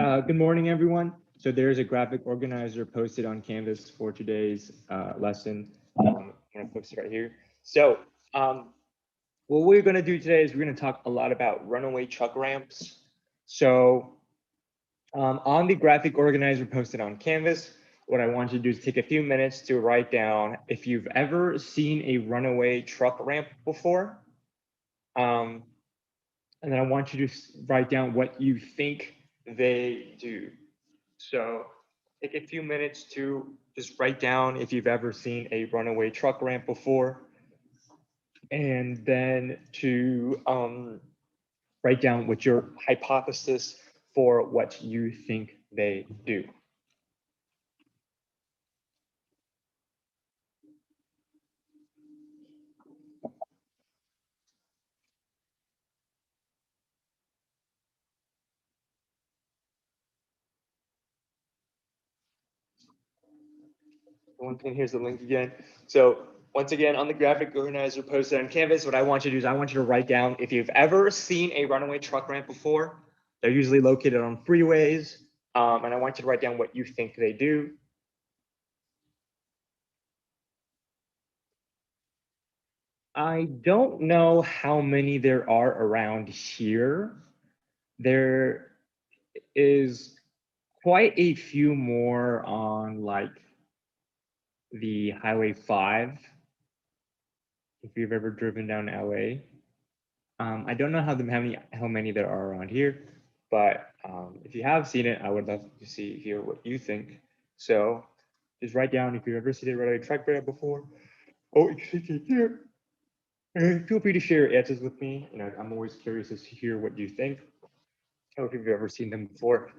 Good morning, everyone. So there's a graphic organizer posted on Canvas for today's lesson. I'm gonna post it right here. So what we're gonna do today is we're gonna talk a lot about runaway truck ramps. So on the graphic organizer posted on Canvas, what I want you to do is take a few minutes to write down if you've ever seen a runaway truck ramp before. And then I want you to write down what you think they do. So take a few minutes to just write down if you've ever seen a runaway truck ramp before, and then to write down what your hypothesis for what you think they do. Once again, here's the link again. So once again, on the graphic organizer posted on Canvas, what I want you to do is I want you to write down if you've ever seen a runaway truck ramp before. They're usually located on freeways. And I want you to write down what you think they do. I don't know how many there are around here. There is quite a few more on like the Highway 5, if you've ever driven down LA. I don't know how many there are around here, but if you have seen it, I would love to hear what you think. So just write down if you've ever seen a runaway truck ramp before. Oh, here. And feel free to share your answers with me. I'm always curious to hear what you think. Or if you've ever seen them before.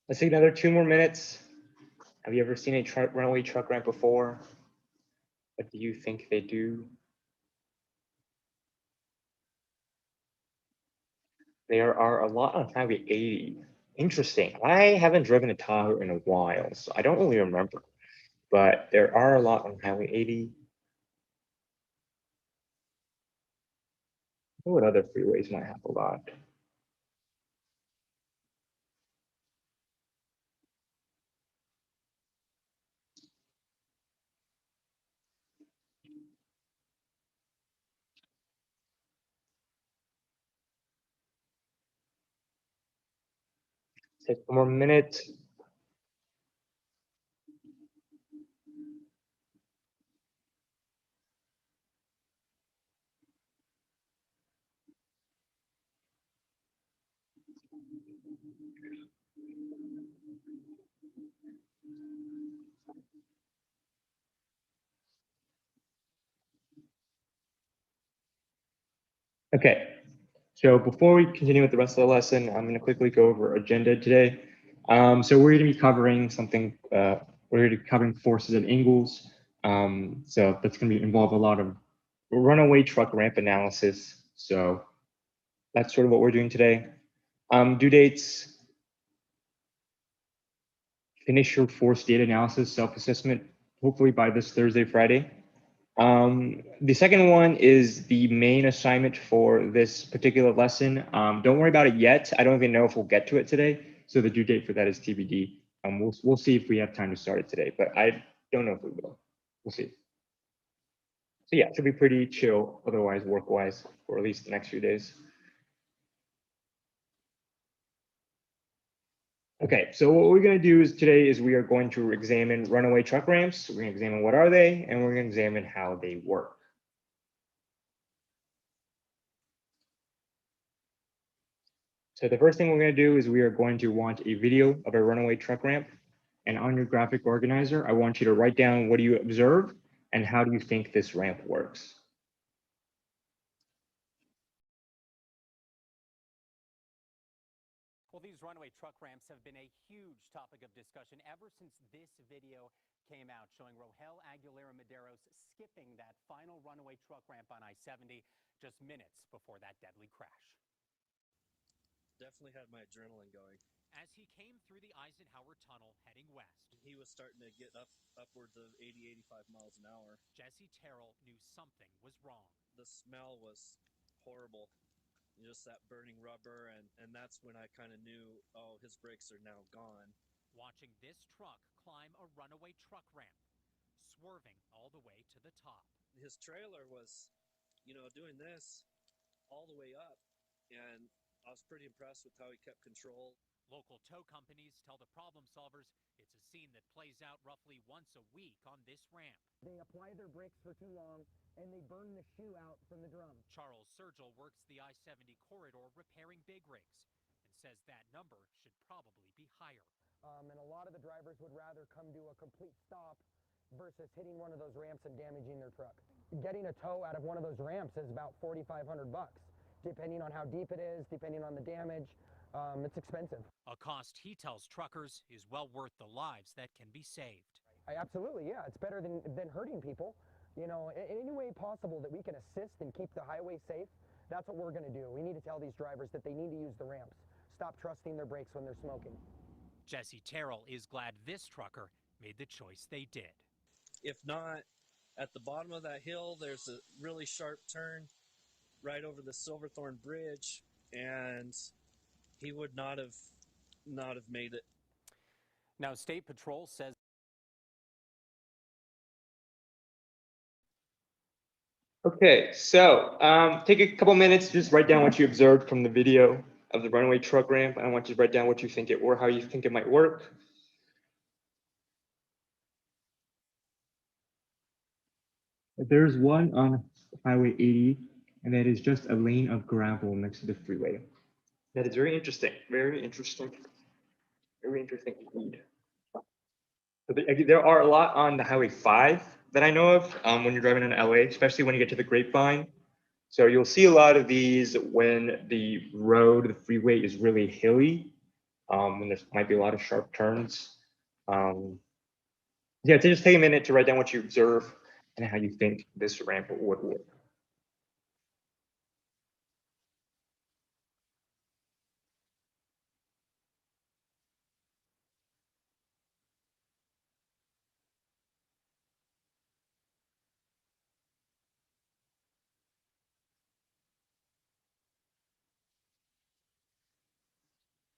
Let's take another 2 more minutes. Have you ever seen a runaway truck ramp before? What do you think they do? There are a lot on Highway 80. Interesting. I haven't driven a Tahoe in a while, so I don't really remember. But there are a lot on Highway 80. What other freeways might have a lot? Take 1 more minute. Okay, so before we continue with the rest of the lesson, I'm going to quickly go over agenda today. So we're going to be covering something, we're going to be covering forces and angles. So that's going to involve a lot of runaway truck ramp analysis. So that's sort of what we're doing today. Due dates, finish your force data analysis self-assessment, hopefully by this Thursday, Friday. The second one is the main assignment for this particular lesson. Don't worry about it yet. I don't even know if we'll get to it today. So the due date for that is TBD. We'll see if we have time to start it today, but I don't know if we will. We'll see. So yeah, it should be pretty chill, otherwise work-wise, for at least the next few days. Okay, so what we're going to do today is we are going to examine runaway truck ramps. We're going to examine what are they, and we're going to examine how they work. So the first thing we're going to do is we are going to want a video of a runaway truck ramp. And on your graphic organizer, I want you to write down what do you observe and how do you think this ramp works. Well, these runaway truck ramps have been a huge topic of discussion ever since this video came out showing Rohel Aguilera Medeiros skipping that final runaway truck ramp on I-70 just minutes before that deadly crash. Definitely had my adrenaline going. As he came through the Eisenhower Tunnel heading west, He was starting to get upwards of 80, 85 miles an hour. Jesse Terrell knew something was wrong. The smell was horrible. Just that burning rubber, and that's when I kind of knew, oh, his brakes are now gone. Watching this truck climb a runaway truck ramp, swerving all the way to the top. His trailer was, doing this all the way up, and I was pretty impressed with how he kept control. Local tow companies tell the problem solvers it's a scene that plays out roughly once a week on this ramp. They apply their brakes for too long, and they burn the shoe out from the drum. Charles Sergel works the I-70 corridor repairing big rigs and says that number should probably be higher. And a lot of the drivers would rather come to a complete stop versus hitting one of those ramps and damaging their truck. Getting a tow out of one of those ramps is about $4,500, depending on how deep it is, depending on the damage. It's expensive. A cost he tells truckers is well worth the lives that can be saved. Absolutely, yeah. It's better than hurting people. In any way possible that we can assist and keep the highway safe, that's what we're going to do. We need to tell these drivers that they need to use the ramps. Stop trusting their brakes when they're smoking. Jesse Terrell is glad this trucker made the choice they did. If not, at the bottom of that hill, there's a really sharp turn right over the Silverthorne Bridge, and he would not have made it. Now, State Patrol says Okay, so take a couple minutes, just write down what you observed from the video of the runaway truck ramp. I want you to write down what you think or how you think it might work. There's one on Highway 80, and that is just a lane of gravel next to the freeway. That is very interesting. Very interesting. Very interesting indeed. There are a lot on the Highway 5 that I know of when you're driving in LA, especially when you get to the Grapevine. So you'll see a lot of these when the road, the freeway is really hilly, when there might be a lot of sharp turns. Yeah, so just take a minute to write down what you observe and how you think this ramp would work.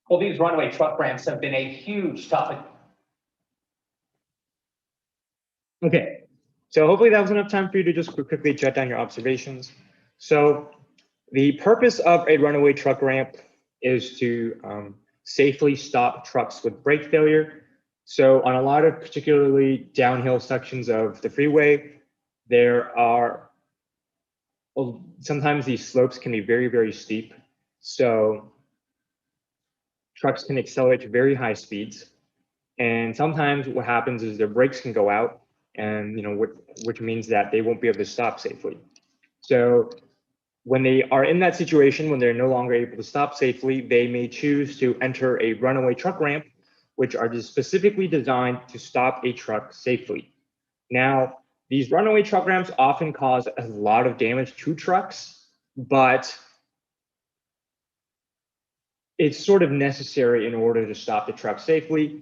Well, these runaway truck ramps have been a huge topic. Okay, so hopefully that was enough time for you to just quickly jot down your observations. So the purpose of a runaway truck ramp is to safely stop trucks with brake failure. So on a lot of particularly downhill sections of the freeway, there are, well, sometimes these slopes can be very, very steep. So trucks can accelerate to very high speeds. And sometimes what happens is their brakes can go out, and which means that they won't be able to stop safely. So when they are in that situation, when they're no longer able to stop safely, they may choose to enter a runaway truck ramp, which are just specifically designed to stop a truck safely. Now, these runaway truck ramps often cause a lot of damage to trucks, but it's sort of necessary in order to stop the truck safely,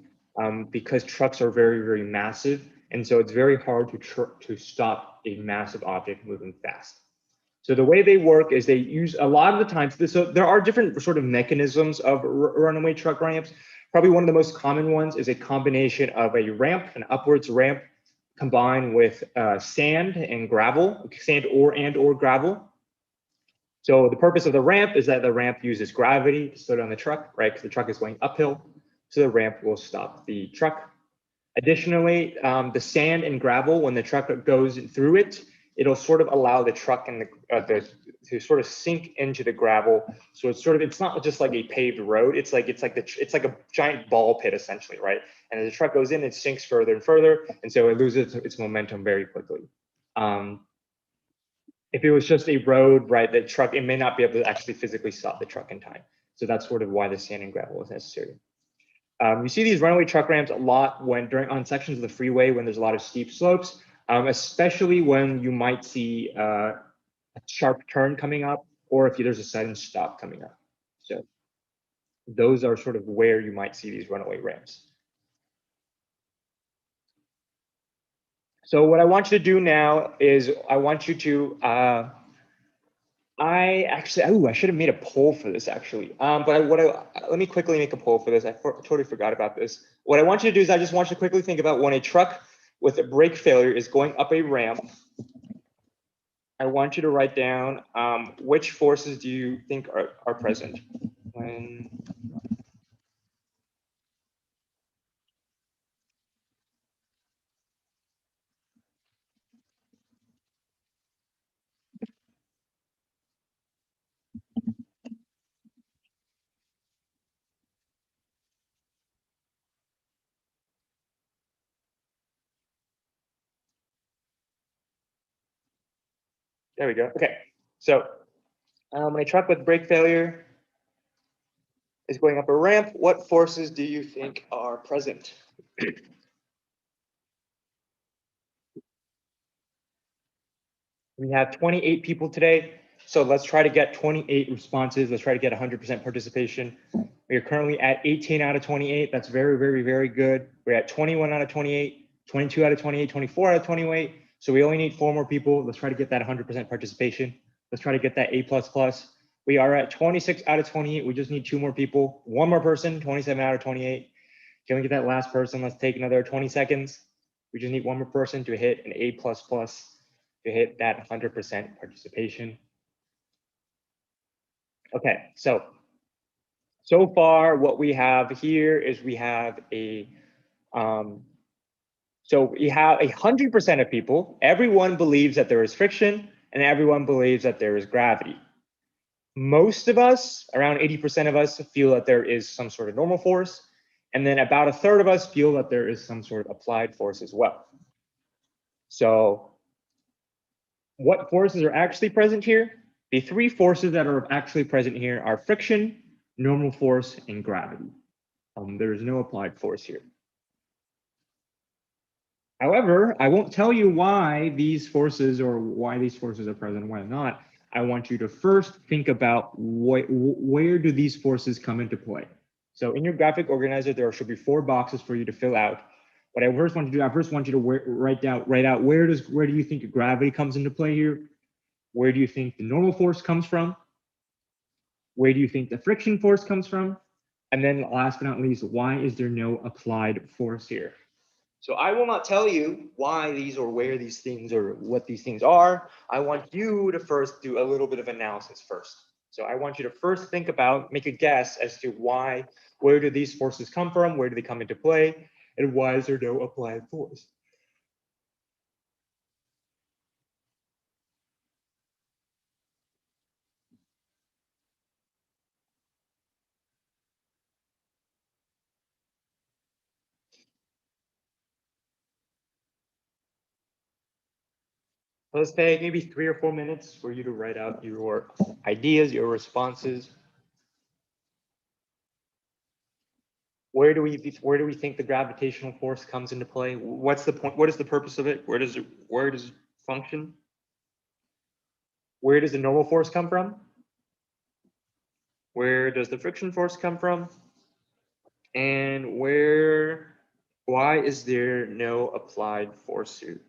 because trucks are very, very massive. And so it's very hard to stop a massive object moving fast. So the way they work is they use a lot of the times, so there are different sort of mechanisms of runaway truck ramps. Probably one of the most common ones is a combination of a ramp, an upwards ramp, combined with sand and gravel, sand or gravel. So the purpose of the ramp is that the ramp uses gravity to slow down the truck, right? Because the truck is going uphill. So the ramp will stop the truck. Additionally, the sand and gravel, when the truck goes through it, it'll sort of allow the truck and the to sort of sink into the gravel. So it's not just like a paved road. It's like a giant ball pit essentially, right? And as the truck goes in, it sinks further and further, and so it loses its momentum very quickly. If it was just a road, right, the truck, it may not be able to actually physically stop the truck in time. So that's sort of why the sand and gravel is necessary. You see these runaway truck ramps a lot on sections of the freeway when there's a lot of steep slopes, especially when you might see a sharp turn coming up, or if there's a sudden stop coming up. So those are sort of where you might see these runaway ramps. So what I want you to do now is I want you to, I should have made a poll for this actually. Let me quickly make a poll for this. I totally forgot about this. What I want you to do is I just want you to quickly think about when a truck with a brake failure is going up a ramp. I want you to write down which forces do you think are present when. There we go. Okay, so when a truck with brake failure is going up a ramp, what forces do you think are present? We have 28 people today, so let's try to get 28 responses. Let's try to get 100% participation. We are currently at 18 out of 28. That's very, very, very good. We're at 21 out of 28, 22 out of 28, 24 out of 28. So we only need 4 more people. Let's try to get that 100% participation. Let's try to get that A++. We are at 26 out of 28. We just need 2 more people. 1 more person, 27 out of 28. Can we get that last person? Let's take another 20 seconds. We just need 1 more person to hit an A++, to hit that 100% participation. Okay, so far what we have here is we have a, so we have 100% of people, everyone believes that there is friction and everyone believes that there is gravity. Most of us, around 80% of us, feel that there is some sort of normal force, and then about a third of us feel that there is some sort of applied force as well. So what forces are actually present here? The 3 forces that are actually present here are friction, normal force, and gravity. There is no applied force here. However, I won't tell you why these forces are present and why not. I want you to first think about where do these forces come into play. So in your graphic organizer, there should be 4 boxes for you to fill out. What I first want you to do, I first want you to write out where do you think gravity comes into play here? Where do you think the normal force comes from? Where do you think the friction force comes from? And then last but not least, why is there no applied force here? So I will not tell you why these or where these things or what these things are. I want you to first do a little bit of analysis first. So I want you to first think about, make a guess as to where do these forces come from? Where do they come into play? And why is there no applied force? Let's take maybe 3 or 4 minutes for you to write out your ideas, your responses. Where do we think the gravitational force comes into play? What's the point? What is the purpose of it? Where does it function? Where does the normal force come from? Where does the friction force come from? And why is there no applied force here?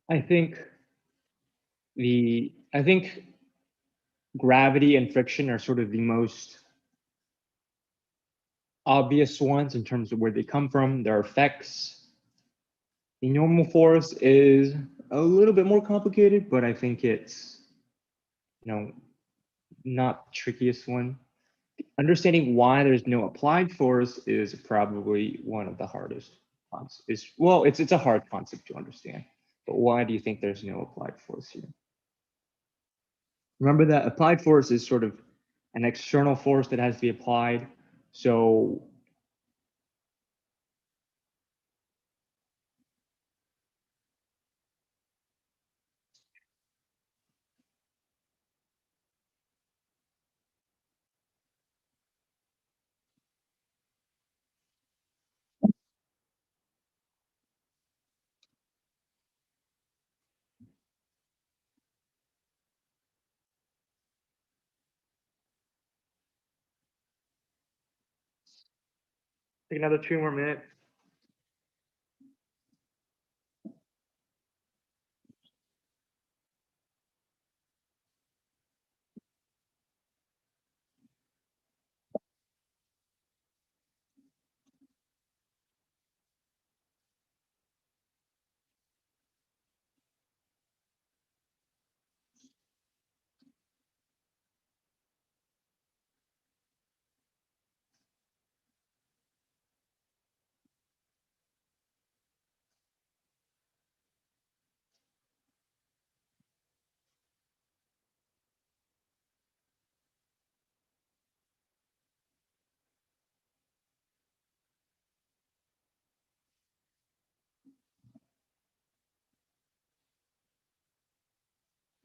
I think I think gravity and friction are sort of the most obvious ones in terms of where they come from, their effects. The normal force is a little bit more complicated, but I think it's, not the trickiest one. Understanding why there's no applied force is probably one of the hardest ones. It's a hard concept to understand, but why do you think there's no applied force here? Remember that applied force is sort of an external force that has to be applied. So take another 2 more minutes.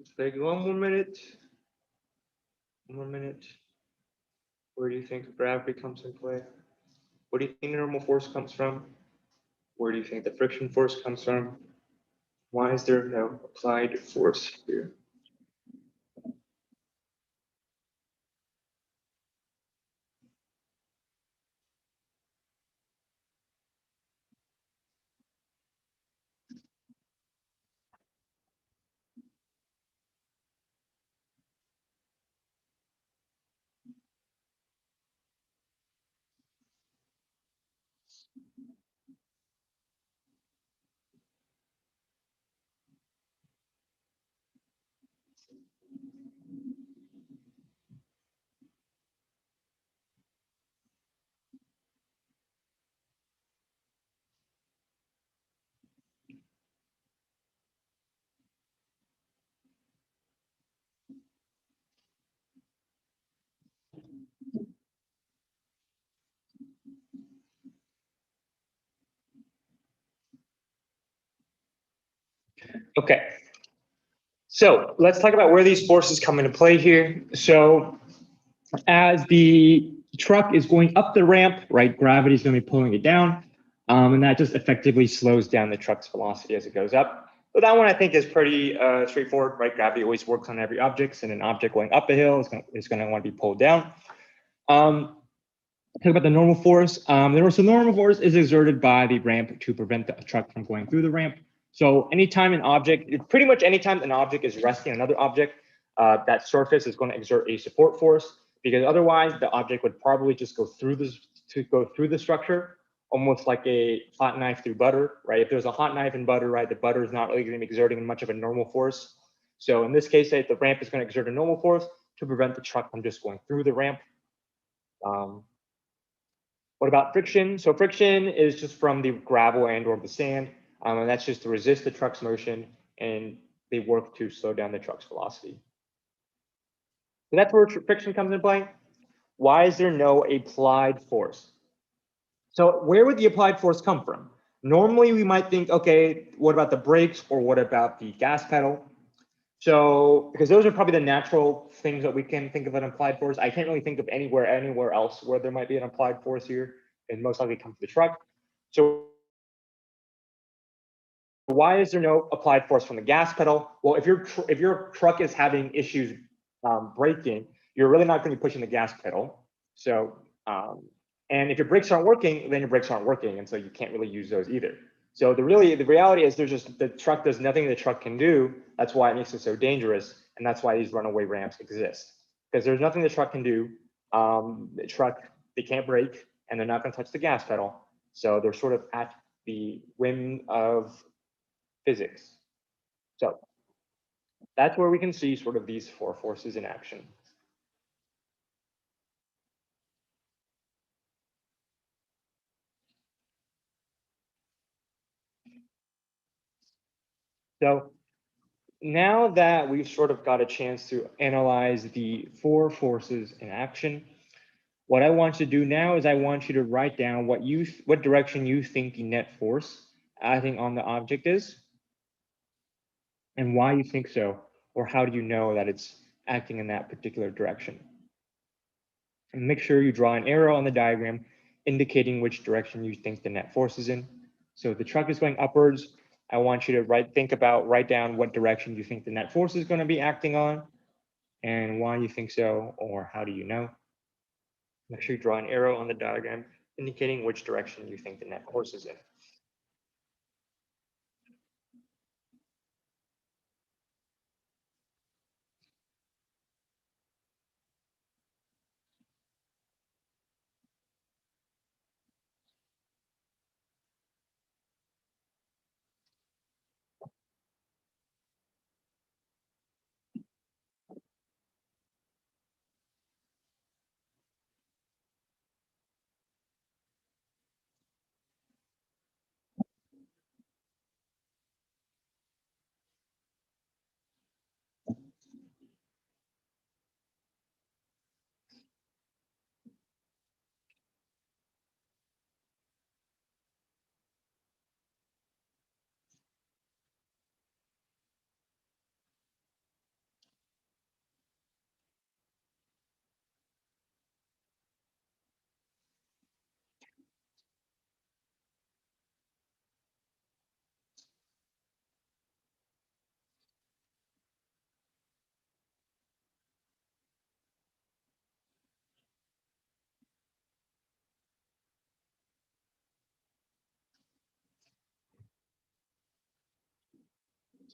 Let's take 1 more minute. 1 more minute. Where do you think gravity comes in play? Where do you think the normal force comes from? Where do you think the friction force comes from? Why is there no applied force here? Okay, so let's talk about where these forces come into play here. So as the truck is going up the ramp, right, gravity is going to be pulling it down, and that just effectively slows down the truck's velocity as it goes up. But that one I think is pretty straightforward, right? Gravity always works on every object, and an object going up a hill is going to want to be pulled down. Talk about the normal force. The normal force is exerted by the ramp to prevent the truck from going through the ramp. So anytime an object, pretty much anytime an object is resting on another object, that surface is going to exert a support force, because otherwise the object would probably just go through the structure, almost like a hot knife through butter, right? If there's a hot knife in butter, right, the butter is not really going to be exerting much of a normal force. So in this case, the ramp is going to exert a normal force to prevent the truck from just going through the ramp. What about friction? So friction is just from the gravel and or the sand, and that's just to resist the truck's motion, and they work to slow down the truck's velocity. So that's where friction comes into play. Why is there no applied force? So where would the applied force come from? Normally we might think, okay, what about the brakes, or what about the gas pedal? So, because those are probably the natural things that we can think of an applied force. I can't really think of anywhere else where there might be an applied force here, and most likely come to the truck. So why is there no applied force from the gas pedal? Well, if your truck is having issues braking, you're really not going to be pushing the gas pedal. So, and if your brakes aren't working, then your brakes aren't working, and so you can't really use those either. So the reality is the truck does nothing the truck can do. That's why it makes it so dangerous. And that's why these runaway ramps exist. Because there's nothing the truck can do. The truck, they can't brake and they're not going to touch the gas pedal. So they're sort of at the whim of physics. So that's where we can see sort of these four forces in action. So now that we've sort of got a chance to analyze the four forces in action, what I want you to do now is I want you to write down what direction you think the net force acting on the object is and why you think so, or how do you know that it's acting in that particular direction. And make sure you draw an arrow on the diagram indicating which direction you think the net force is in. So if the truck is going upwards, I want you to write down what direction you think the net force is going to be acting on and why you think so, or how do you know. Make sure you draw an arrow on the diagram indicating which direction you think the net force is in.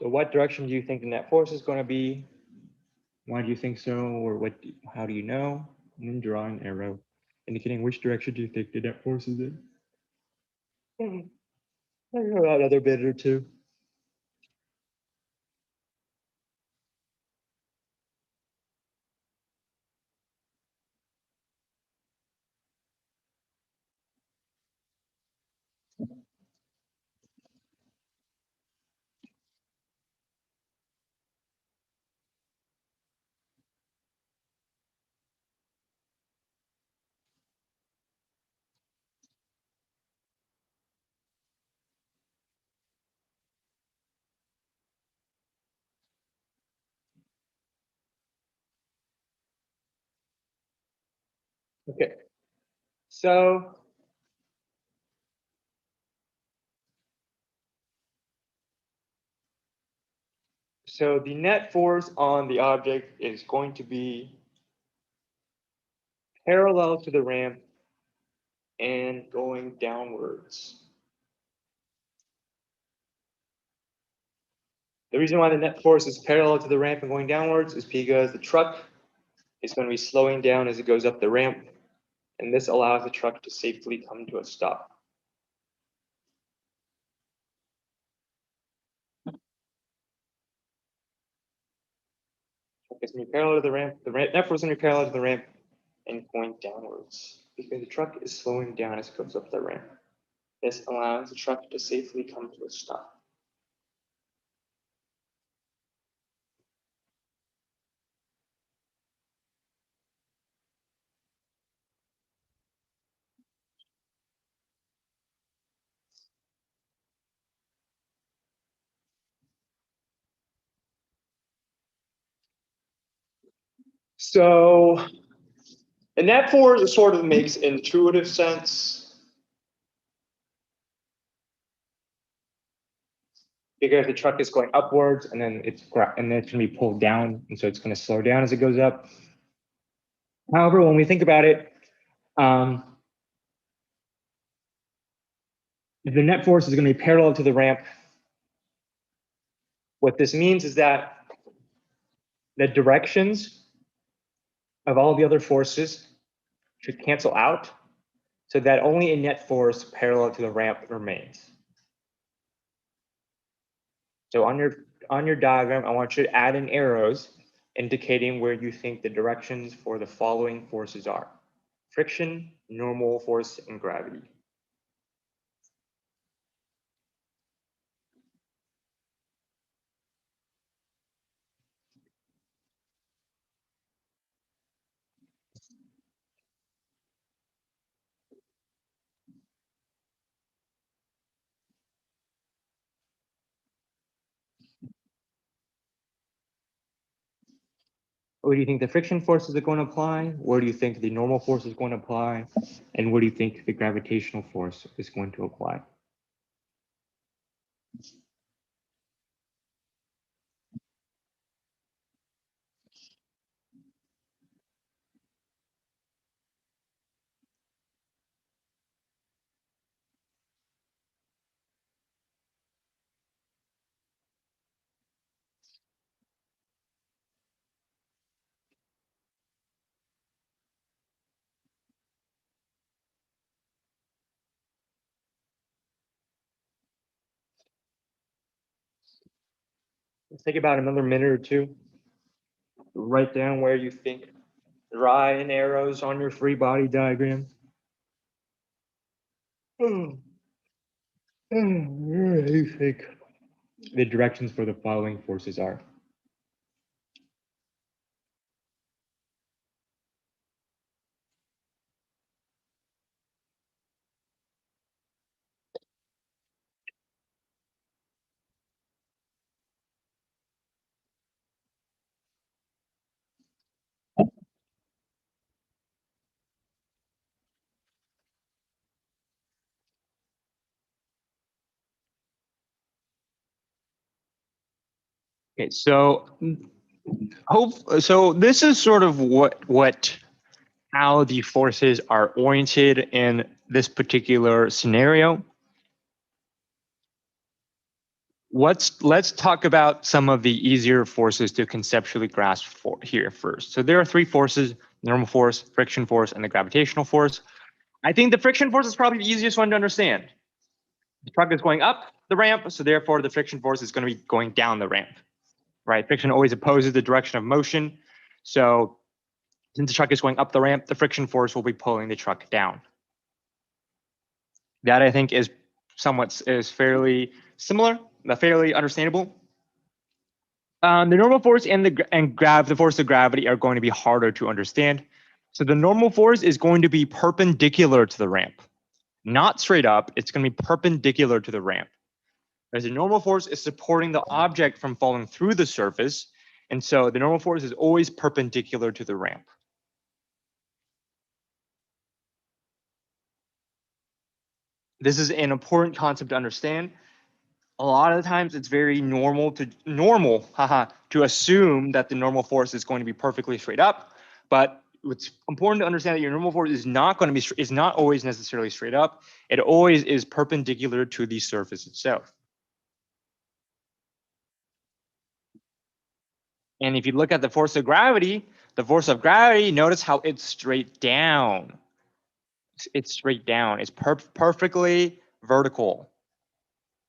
So what direction do you think the net force is going to be? Why do you think so? Or how do you know? And then draw an arrow indicating which direction do you think the net force is in. Another bit or two. Okay, so the net force on the object is going to be parallel to the ramp and going downwards. The reason why the net force is parallel to the ramp and going downwards is because the truck is going to be slowing down as it goes up the ramp, and this allows the truck to safely come to a stop. It's going to be parallel to the ramp. The net force is going to be parallel to the ramp and going downwards because the truck is slowing down as it goes up the ramp. This allows the truck to safely come to a stop. So the net force sort of makes intuitive sense because the truck is going upwards and then it's going to be pulled down, and so it's going to slow down as it goes up. However, when we think about it, The net force is going to be parallel to the ramp. What this means is that the directions of all the other forces should cancel out so that only a net force parallel to the ramp remains. So on your diagram, I want you to add in arrows indicating where you think the directions for the following forces are: friction, normal force, and gravity. Where do you think the friction forces are going to apply? Where do you think the normal force is going to apply? And where do you think the gravitational force is going to apply? Let's take about another minute or two. Write down where you think, draw in arrows on your free body diagram. Where do you think the directions for the following forces are? Okay, so this is sort of what how the forces are oriented in this particular scenario. Let's talk about some of the easier forces to conceptually grasp for here first. So there are three forces: normal force, friction force, and the gravitational force. I think the friction force is probably the easiest one to understand. The truck is going up the ramp, so therefore the friction force is going to be going down the ramp, right? Friction always opposes the direction of motion. So since the truck is going up the ramp, the friction force will be pulling the truck down. That I think is fairly similar, fairly understandable. The normal force and the force of gravity are going to be harder to understand. So the normal force is going to be perpendicular to the ramp, not straight up. It's going to be perpendicular to the ramp. Whereas the normal force is supporting the object from falling through the surface, and so the normal force is always perpendicular to the ramp. This is an important concept to understand. A lot of the times it's very normal to assume that the normal force is going to be perfectly straight up, but it's important to understand that your normal force is not going to be is not always necessarily straight up. It always is perpendicular to the surface itself. And if you look at the force of gravity, notice how it's straight down. It's straight down. It's perfectly vertical,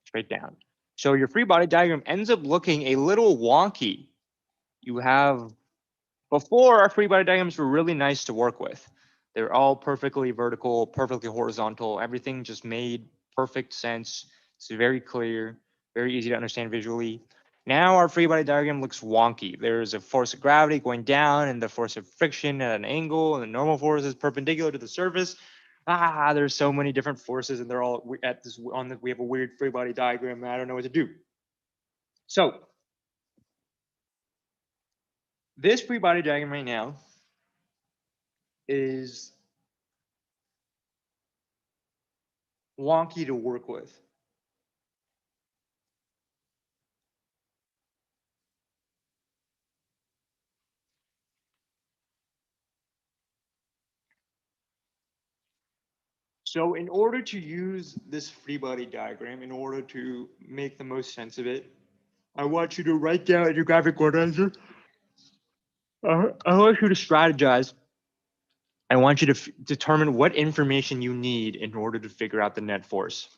straight down. So your free body diagram ends up looking a little wonky. You have, before, our free body diagrams were really nice to work with. They're all perfectly vertical, perfectly horizontal. Everything just made perfect sense. It's very clear, very easy to understand visually. Now our free body diagram looks wonky. There's a force of gravity going down and the force of friction at an angle, and the normal force is perpendicular to the surface. There's so many different forces, and they're all we have a weird free body diagram. I don't know what to do. So this free body diagram right now is wonky to work with. So in order to use this free body diagram, in order to make the most sense of it, I want you to write down your graphic organizer. I want you to strategize. I want you to determine what information you need in order to figure out the net force.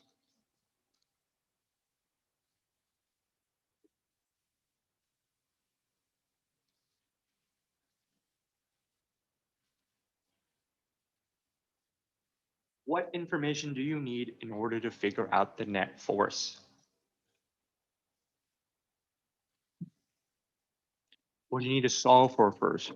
What information do you need in order to figure out the net force? What do you need to solve for first?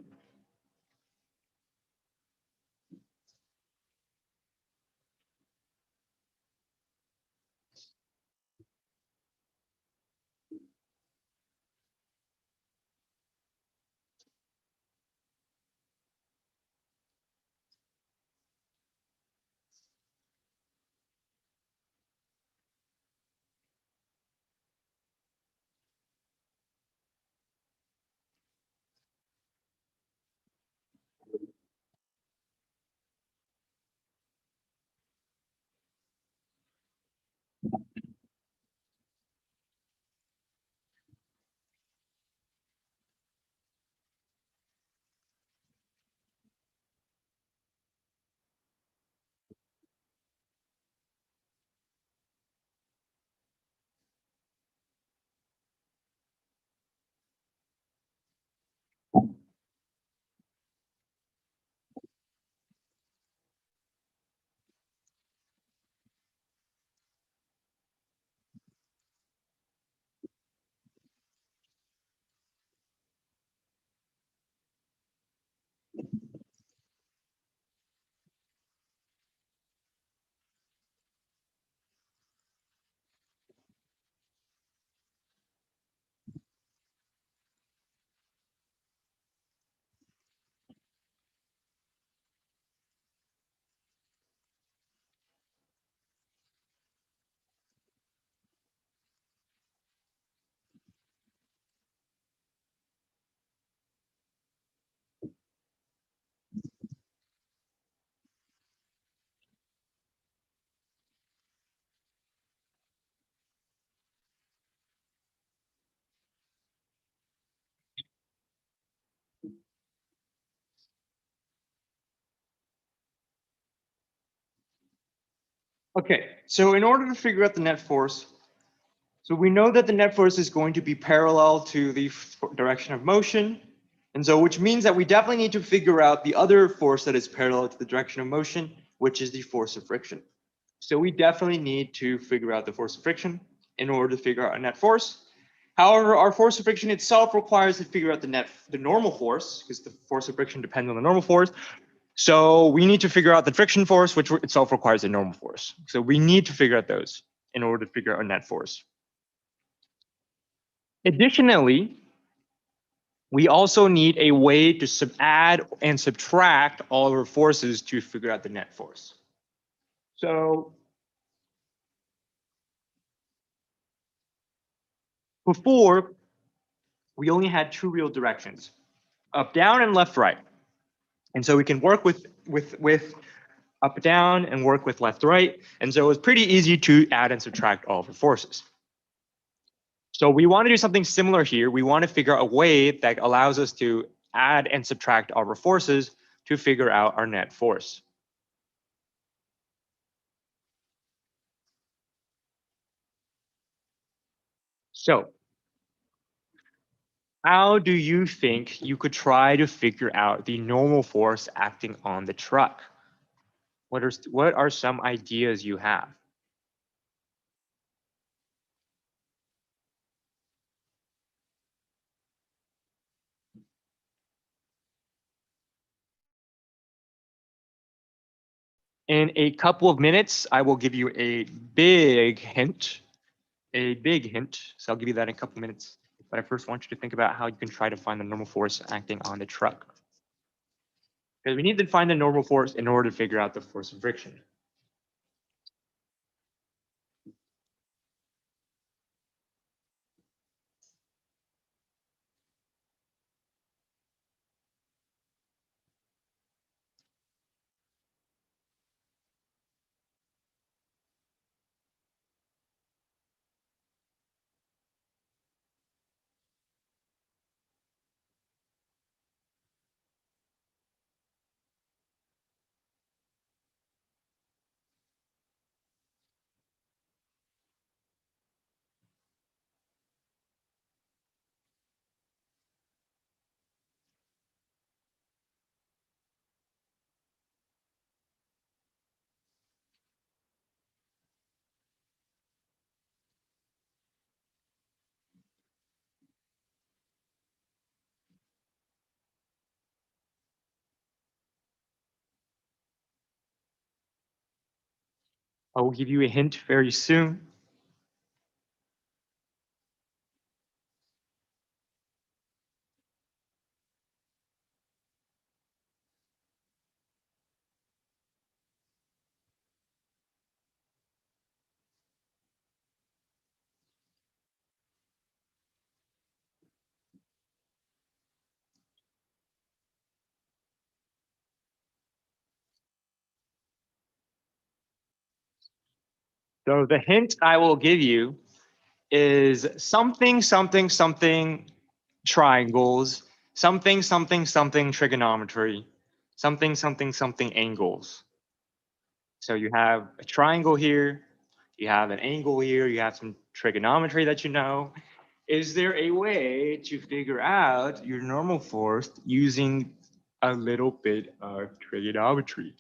Okay, so in order to figure out the net force, so we know that the net force is going to be parallel to the direction of motion. And so which means that we definitely need to figure out the other force that is parallel to the direction of motion, which is the force of friction. So we definitely need to figure out the force of friction in order to figure out a net force. However, our force of friction itself requires to figure out the normal force, because the force of friction depends on the normal force. So we need to figure out the friction force, which itself requires a normal force. So we need to figure out those in order to figure out a net force. Additionally, we also need a way to add and subtract all of our forces to figure out the net force. So before, we only had two real directions, up, down, and left, right. And so we can work with up, down, and work with left, right. And so it was pretty easy to add and subtract all of our forces. So we want to do something similar here. We want to figure out a way that allows us to add and subtract all our forces to figure out our net force. So how do you think you could try to figure out the normal force acting on the truck? What are some ideas you have? In a couple of minutes, I will give you a big hint. So I'll give you that in a couple of minutes. But I first want you to think about how you can try to find the normal force acting on the truck. Because we need to find the normal force in order to figure out the force of friction. I will give you a hint very soon. So the hint I will give you is something, something, something triangles, something, something, something trigonometry, something, something, something angles. So you have a triangle here, you have an angle here, you have some trigonometry that you know. Is there a way to figure out your normal force using a little bit of trigonometry?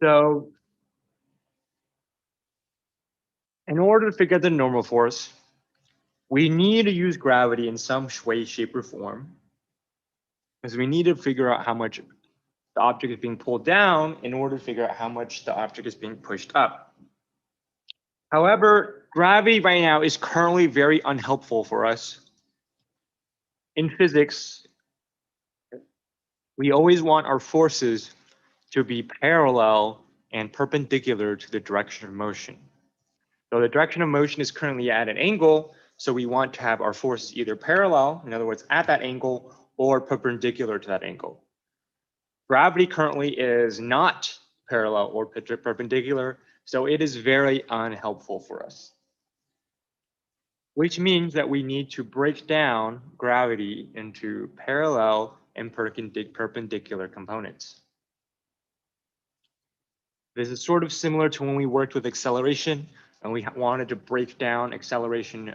So in order to figure out the normal force, we need to use gravity in some way, shape, or form, because we need to figure out how much the object is being pulled down in order to figure out how much the object is being pushed up. However, gravity right now is currently very unhelpful for us. In physics, we always want our forces to be parallel and perpendicular to the direction of motion. So the direction of motion is currently at an angle, so we want to have our forces either parallel, in other words, at that angle, or perpendicular to that angle. Gravity currently is not parallel or perpendicular, so it is very unhelpful for us. Which means that we need to break down gravity into parallel and perpendicular components. This is sort of similar to when we worked with acceleration and we wanted to break down acceleration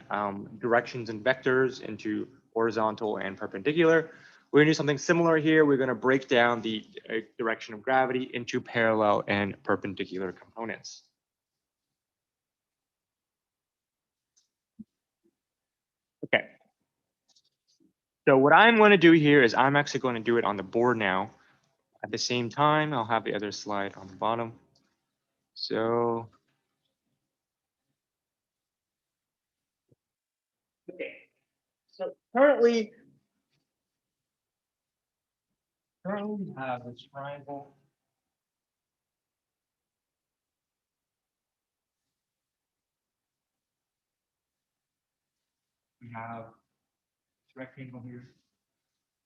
directions and vectors into horizontal and perpendicular. We're gonna do something similar here. We're gonna break down the direction of gravity into parallel and perpendicular components. Okay. So what I'm going to do here is I'm actually going to do it on the board now. At the same time, I'll have the other slide on the bottom. So, okay. So currently we have this triangle. We have this rectangle here.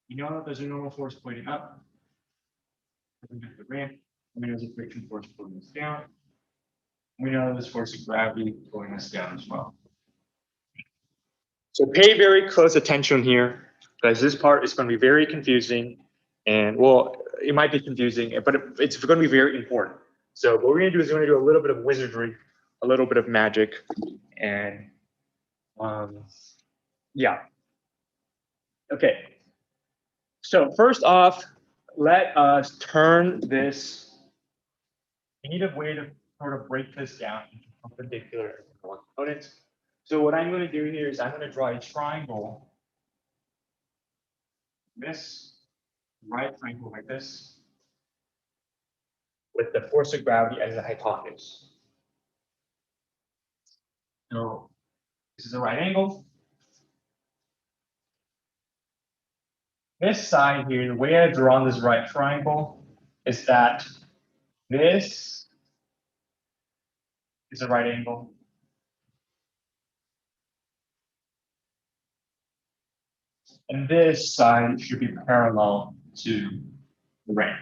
You know that there's a normal force pointing up. The ramp. We know there's a friction force pulling us down. We know there's force of gravity pulling us down as well. So pay very close attention here, because this part is going to be very confusing. And well, it might be confusing, but it's going to be very important. So what we're going to do is we're going to do a little bit of wizardry, a little bit of magic, and yeah. Okay. So first off, let us turn this. We need a way to sort of break this down into perpendicular components. So what I'm going to do here is I'm going to draw a triangle. This right triangle like this, with the force of gravity as the hypotenuse. So this is a right angle. This side here, the way I've drawn this right triangle is that this is a right angle. And this side should be parallel to the ramp.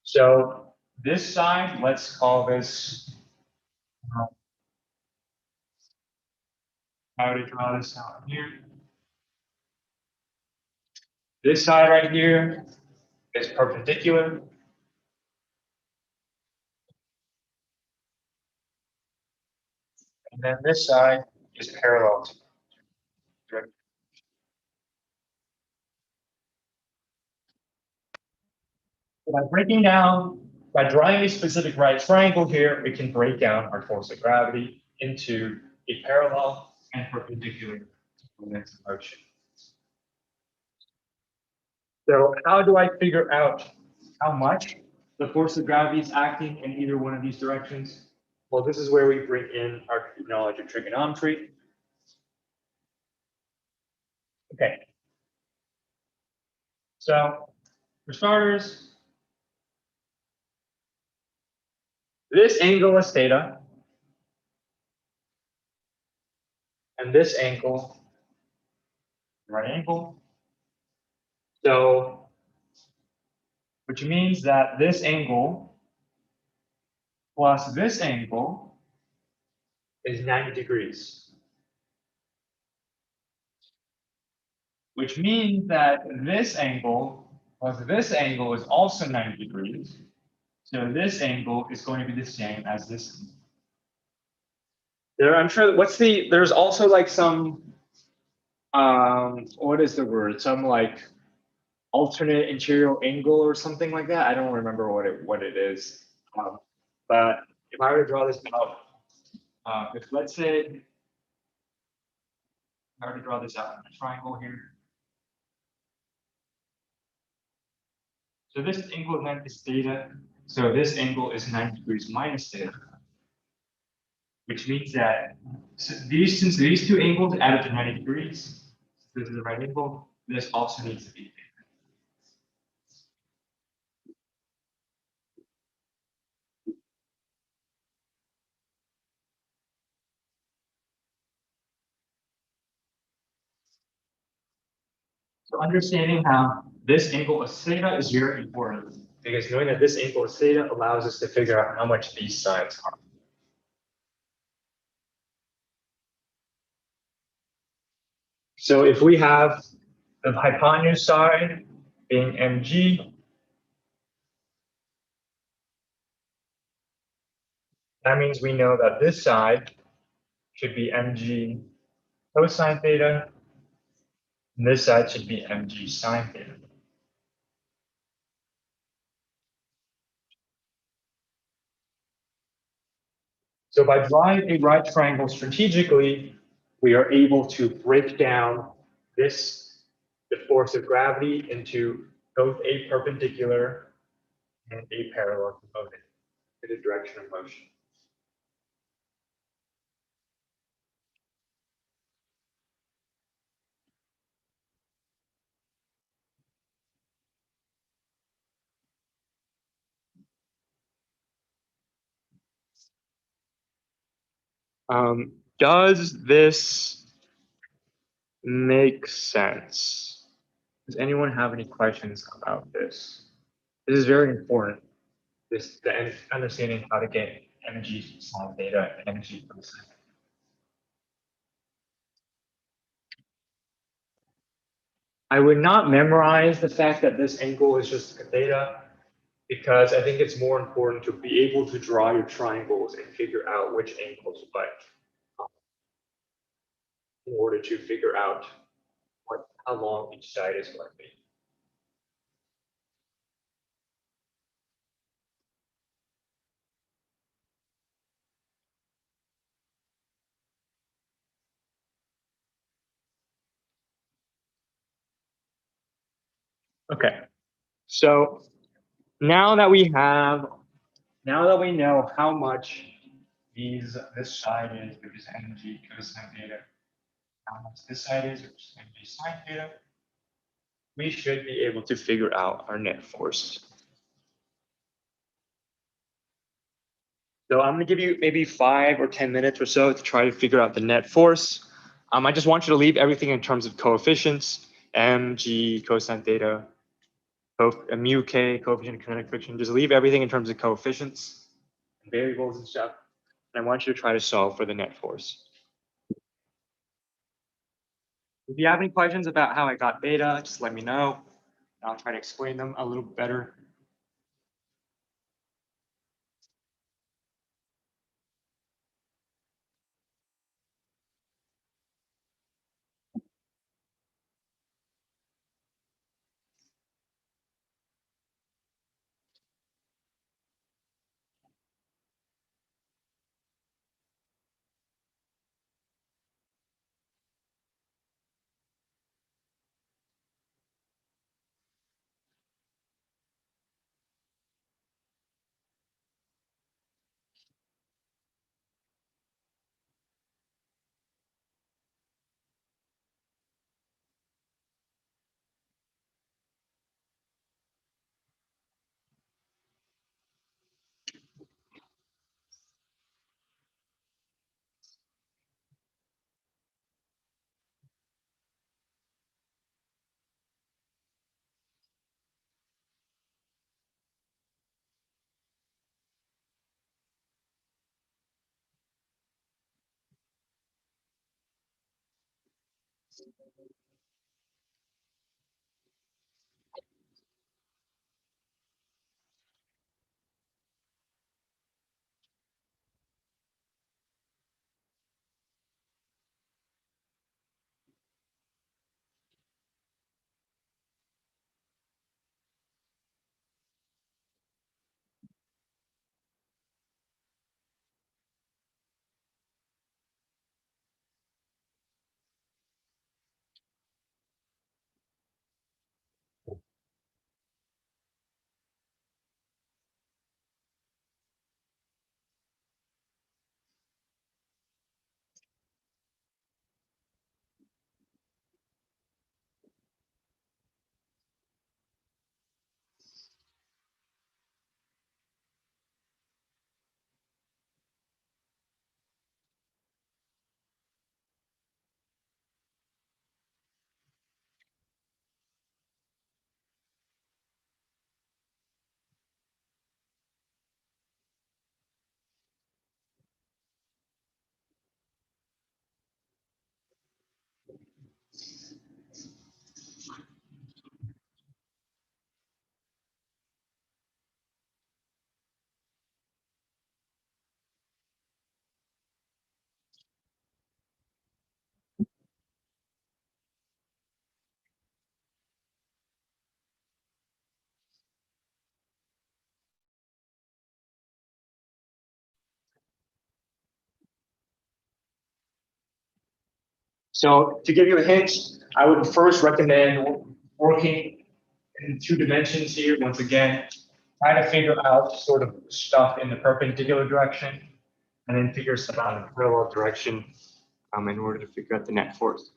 So this side, let's call this, how to draw this out here. This side right here is perpendicular. And then this side is parallel to it. By drawing a specific right triangle here, we can break down our force of gravity into a parallel and perpendicular components of motion. So how do I figure out how much the force of gravity is acting in either one of these directions? Well, this is where we bring in our knowledge of trigonometry. Okay. So for starters, this angle is theta, and this angle, right angle. So, which means that this angle plus this angle is 90 degrees. Which means that this angle plus this angle is also 90 degrees. So this angle is going to be the same as this. I'm sure, there's also like some, what is the word? Some like alternate interior angle or something like that. I don't remember what it is. But if I were to draw this out, if let's say I were to draw this out in a triangle here. So this angle is theta. So this angle is 90 degrees minus theta. Which means that since these two angles add up to 90 degrees, this is the right angle, this also needs to be theta. So understanding how this angle is theta is very important, because knowing that this angle is theta allows us to figure out how much these sides are. So if we have the hypotenuse side being mg, that means we know that this side should be mg cosine theta, and this side should be mg sine theta. So by drawing a right triangle strategically, we are able to break down the force of gravity into both a perpendicular and a parallel component in the direction of motion. Does this make sense? Does anyone have any questions about this? This is very important. The understanding how to get energy sine theta and energy cosine. I would not memorize the fact that this angle is just theta because I think it's more important to be able to draw your triangles and figure out which angles what in order to figure out how long each side is going to be. Okay, so now that we know how much this side is, which is mg cosine theta, how much this side is, which is mg sine theta, we should be able to figure out our net force. So I'm going to give you maybe 5 or 10 minutes or so to try to figure out the net force. I just want you to leave everything in terms of coefficients, mg cosine theta, mu k, coefficient of kinetic friction. Just leave everything in terms of coefficients, and variables and stuff. And I want you to try to solve for the net force. If you have any questions about how I got beta, just let me know. I'll try to explain them a little better. So to give you a hint, I would first recommend working in 2 dimensions here. Once again, try to figure out sort of stuff in the perpendicular direction, and then figure stuff out in the parallel direction in order to figure out the net force.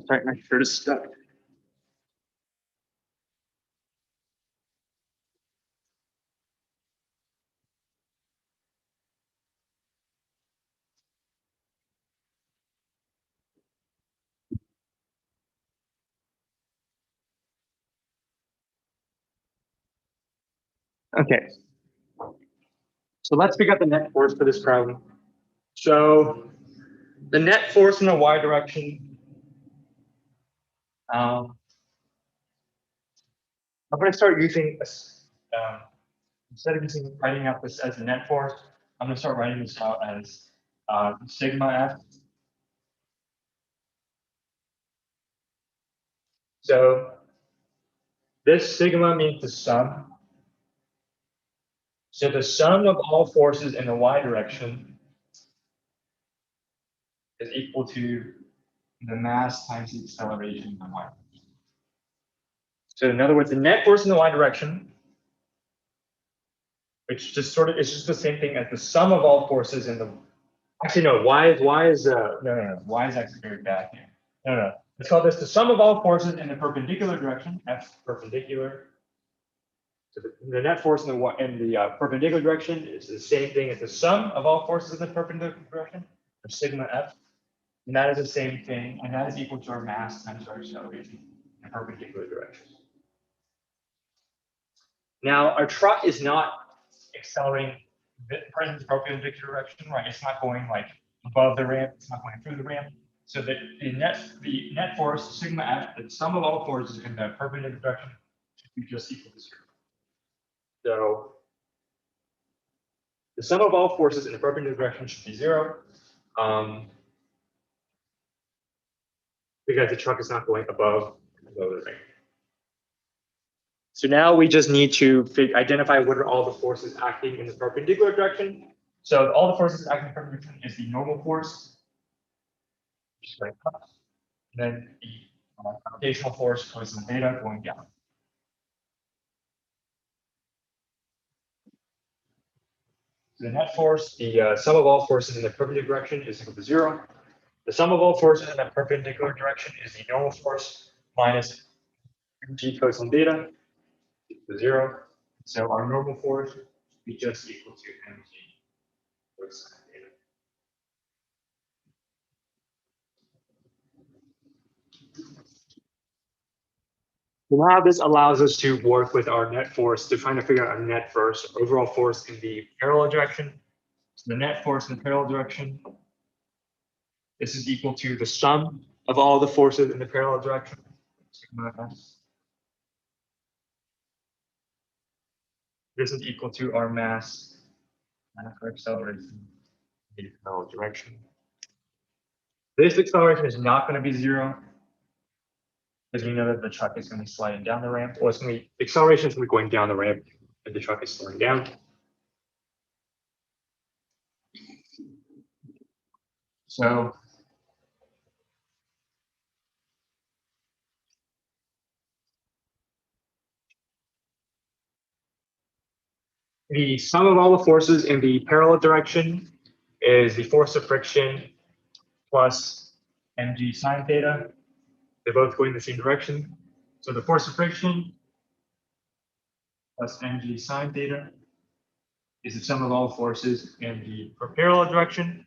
Sorry, my shirt is stuck. Okay. So let's pick up the net force for this problem. So the net force in the y direction, I'm going to start using instead of writing out this as a net force, I'm going to start writing this out as sigma f. So this sigma means the sum. So the sum of all forces in the y direction is equal to the mass times the acceleration in the y direction. So in other words, the net force in the y direction, which just sort of is just the same thing as the sum of all forces in the. Actually, no. Y is actually very bad here. No. Let's call this the sum of all forces in the perpendicular direction. F perpendicular. So the net force in the perpendicular direction is the same thing as the sum of all forces in the perpendicular direction, or sigma f. And that is the same thing, and that is equal to our mass times our acceleration in perpendicular direction. Now, our truck is not accelerating in the perpendicular direction, right? It's not going like above the ramp, it's not going through the ramp. So that the net force, sigma f, the sum of all forces in the perpendicular direction should be just equal to 0. So the sum of all forces in the perpendicular direction should be 0. Because the truck is not going above the ramp. So now we just need to identify what are all the forces acting in the perpendicular direction. So all the forces acting in the perpendicular direction is the normal force, which is going up, and then the gravitational force cosine theta going down. So the net force, the sum of all forces in the perpendicular direction is equal to 0. The sum of all forces in the perpendicular direction is the normal force minus g cosine theta to 0. So our normal force would be just equal to mg cosine theta. So now this allows us to work with our net force to try to figure out our net force, overall force in the parallel direction. So the net force in the parallel direction, this is equal to the sum of all the forces in the parallel direction. Sigma s. This is equal to our mass and our acceleration in the parallel direction. This acceleration is not going to be 0 because we know that the truck is going to be sliding down the ramp, or it's going to be acceleration is going to be going down the ramp and the truck is slowing down. So the sum of all the forces in the parallel direction is the force of friction plus mg sine theta. They're both going the same direction. So the force of friction plus mg sine theta is the sum of all forces in the parallel direction,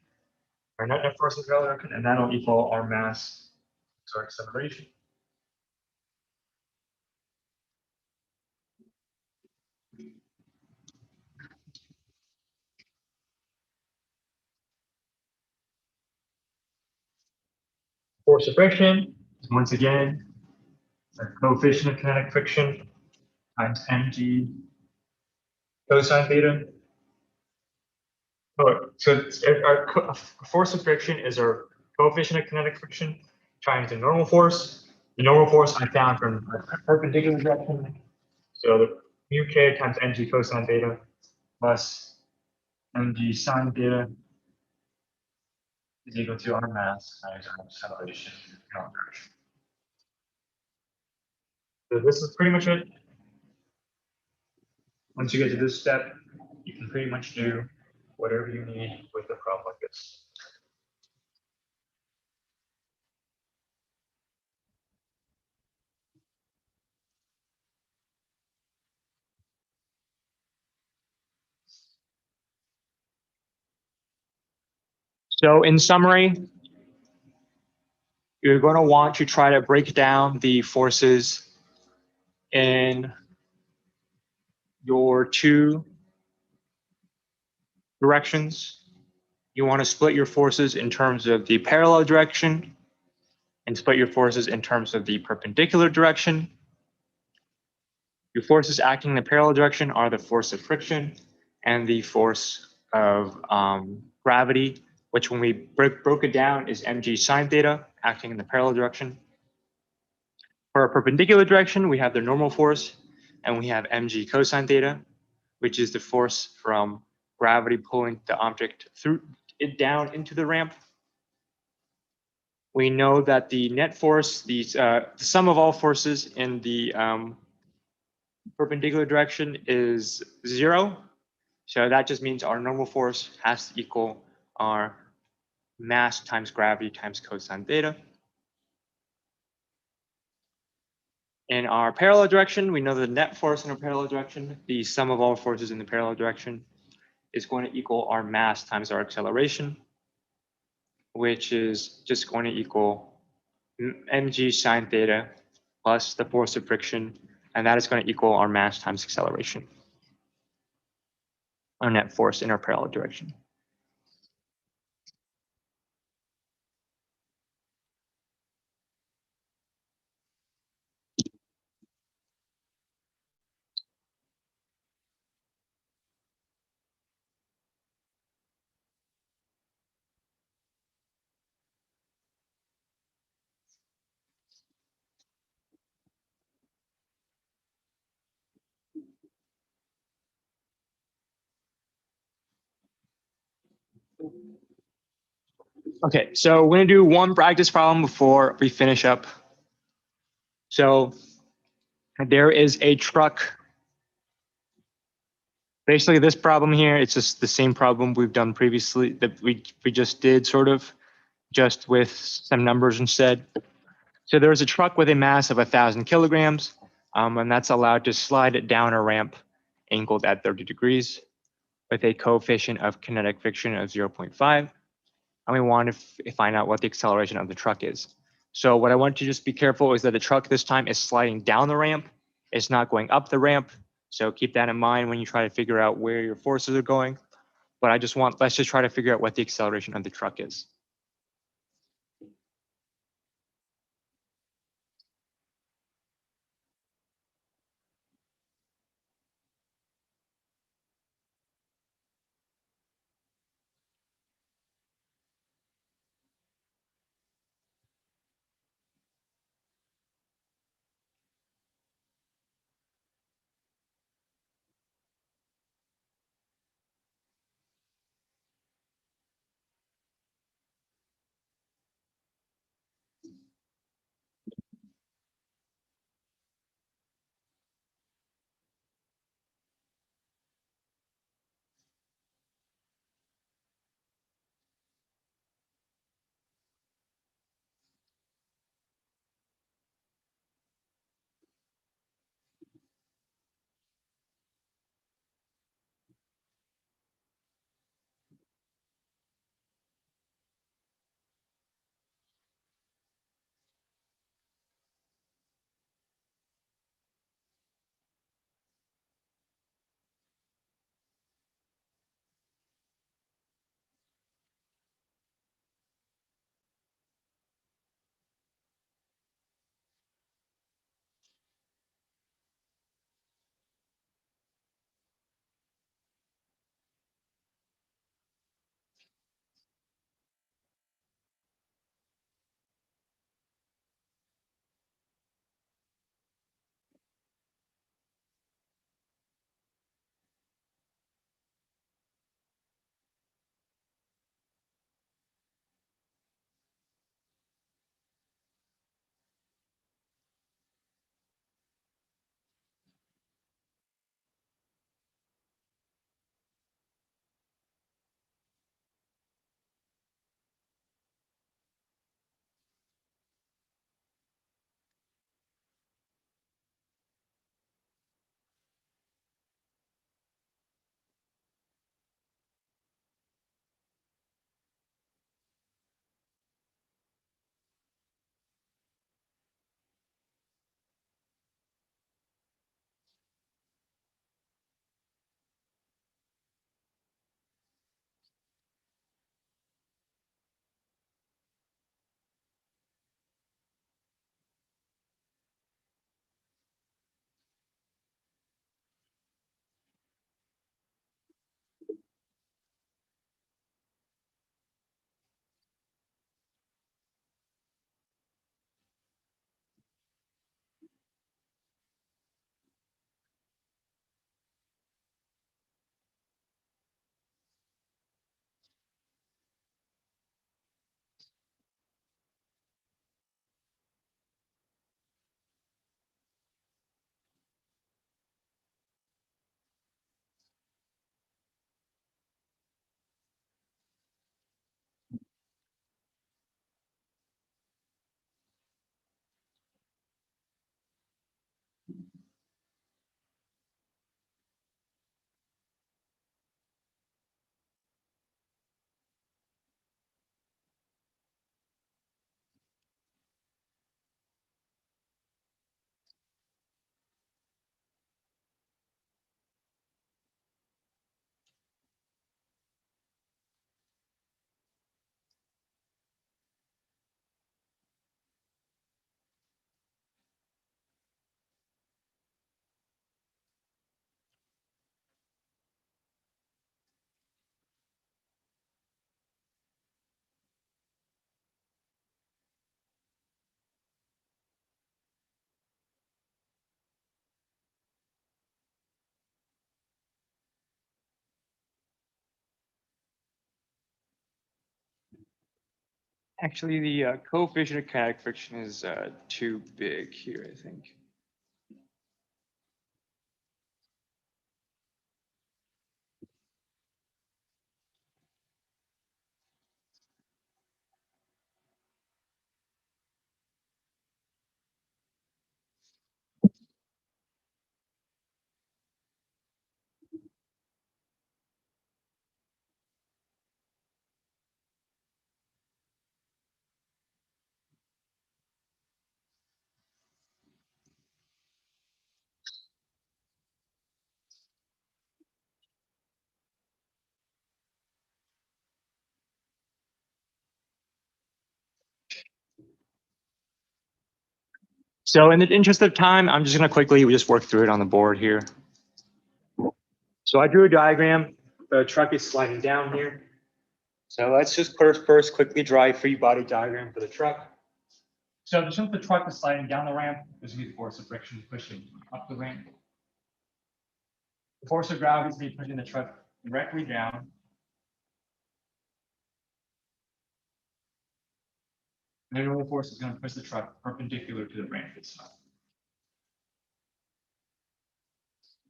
our net force in the parallel direction, and that'll equal our mass, so our acceleration. Force of friction is once again the coefficient of kinetic friction times mg cosine theta. Oh, so our force of friction is our coefficient of kinetic friction times the normal force. The normal force I found from a perpendicular direction. So the mu k times mg cosine theta plus mg sine theta is equal to our mass times our acceleration in the parallel direction. So this is pretty much it. Once you get to this step, you can pretty much do whatever you need with a problem like this. So in summary, you're going to want to try to break down the forces in your two directions. You want to split your forces in terms of the parallel direction and split your forces in terms of the perpendicular direction. Your forces acting in the parallel direction are the force of friction and the force of gravity, which when we broke it down is mg sine theta acting in the parallel direction. For a perpendicular direction, we have the normal force, and we have mg cosine theta, which is the force from gravity pulling the object through it down into the ramp. We know that the net force, the sum of all forces in the perpendicular direction is 0. So that just means our normal force has to equal our mass times gravity times cosine theta. In our parallel direction, we know the net force in our parallel direction, the sum of all forces in the parallel direction, is going to equal our mass times our acceleration, which is just going to equal mg sine theta plus the force of friction, and that is going to equal our mass times acceleration, our net force in our parallel direction. Okay, so we're going to do one practice problem before we finish up. So there is a truck. Basically, this problem here, it's just the same problem we've done previously that we just did, sort of, just with some numbers instead. So there's a truck with a mass of 1,000 kilograms, and that's allowed to slide it down a ramp angled at 30 degrees with a coefficient of kinetic friction of 0.5. And we want to find out what the acceleration of the truck is. So what I want you to just be careful is that the truck this time is sliding down the ramp. It's not going up the ramp. So keep that in mind when you try to figure out where your forces are going. But let's just try to figure out what the acceleration of the truck is. Actually, the coefficient of kinetic friction is too big here, I think. So in the interest of time, I'm just going to quickly just work through it on the board here. So I drew a diagram. The truck is sliding down here. So let's just first quickly draw a free body diagram for the truck. So since the truck is sliding down the ramp, there's going to be force of friction pushing up the ramp. The force of gravity is going to be pushing the truck directly down. And the normal force is going to push the truck perpendicular to the ramp itself.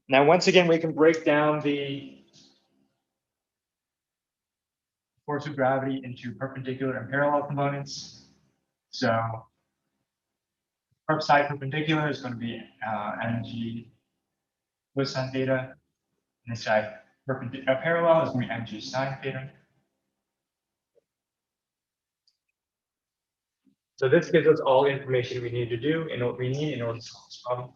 Now, once again, we can break down the force of gravity into perpendicular and parallel components. So, side perpendicular is going to be mg cosine theta, and this side parallel is going to be mg sine theta. So this gives us all the information we need to do and what we need in order to solve this problem.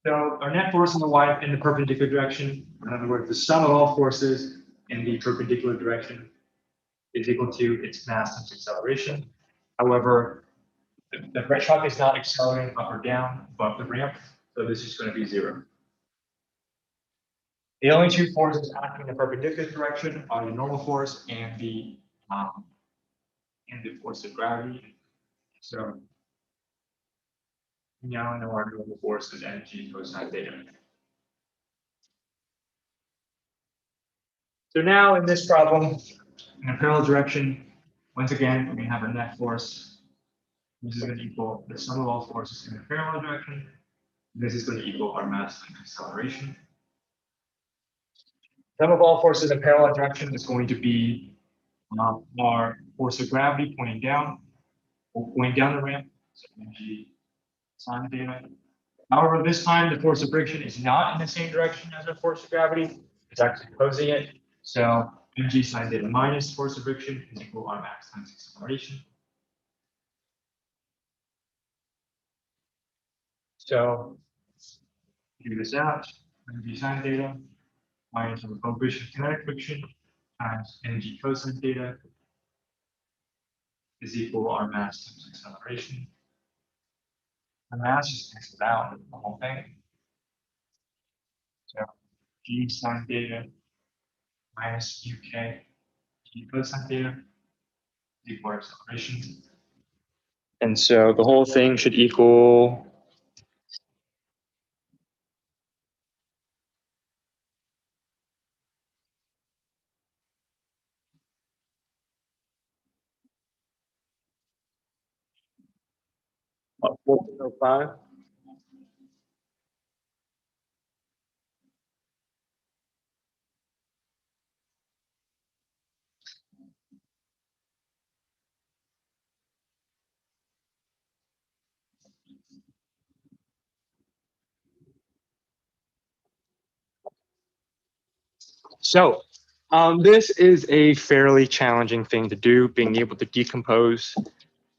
So our net force in the perpendicular direction, in other words, the sum of all forces in the perpendicular direction is equal to its mass times acceleration. However, the truck is not accelerating up or down above the ramp, so this is going to be 0. The only two forces acting in the perpendicular direction are the normal force and the force of gravity. So we now know our normal force is mg cosine theta. So now in this problem, in a parallel direction, once again, we're going to have our net force. This is going to equal the sum of all forces in the parallel direction. This is going to equal our mass times acceleration. Sum of all forces in parallel direction is going to be our force of gravity pointing down, or going down the ramp, so mg sine theta. However, this time the force of friction is not in the same direction as the force of gravity. It's actually opposing it. So mg sine theta minus force of friction is equal to our mass times acceleration. So figure this out. Mg sine theta minus the coefficient of kinetic friction times mg cosine theta is equal to our mass times acceleration. The mass just cancels out the whole thing. So g sine theta minus uk g cosine theta is equal to acceleration. And so the whole thing should equal what, 1405. So this is a fairly challenging thing to do, being able to decompose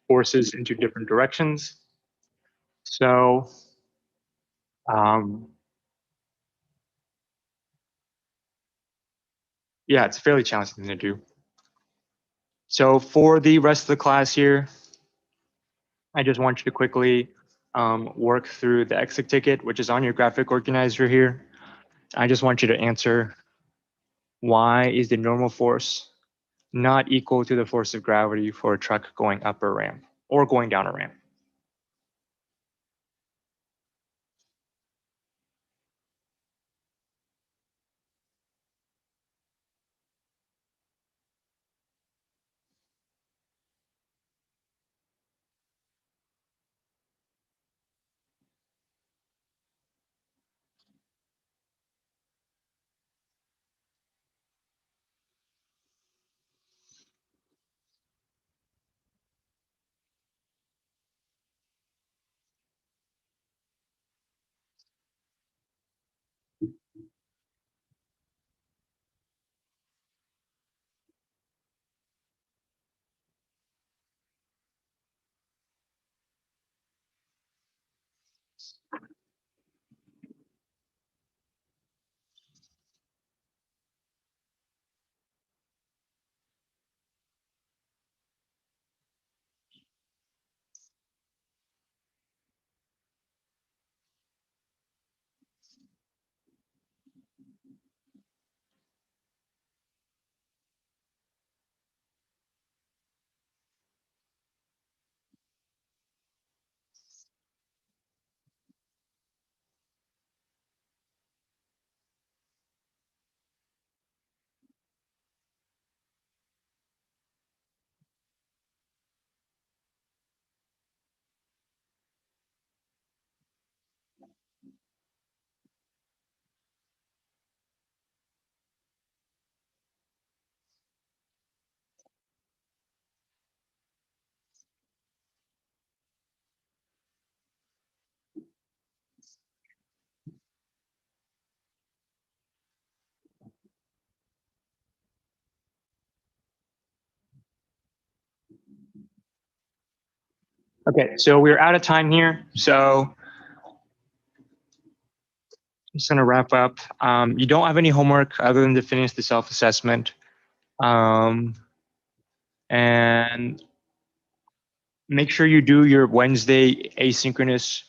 forces into different directions. So yeah, it's a fairly challenging thing to do. So for the rest of the class here, I just want you to quickly work through the exit ticket, which is on your graphic organizer here. I just want you to answer, why is the normal force not equal to the force of gravity for a truck going up a ramp or going down a ramp? Okay, so we're out of time here. So just gonna wrap up. You don't have any homework other than to finish the self-assessment. And make sure you do your Wednesday asynchronous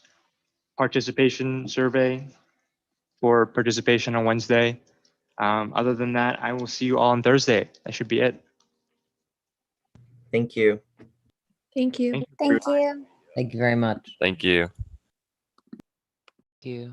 participation survey for participation on Wednesday. Other than that, I will see you all on Thursday. That should be it. Thank you. Thank you. Thank you. Thank you. Thank you very much. Thank you. Thank you.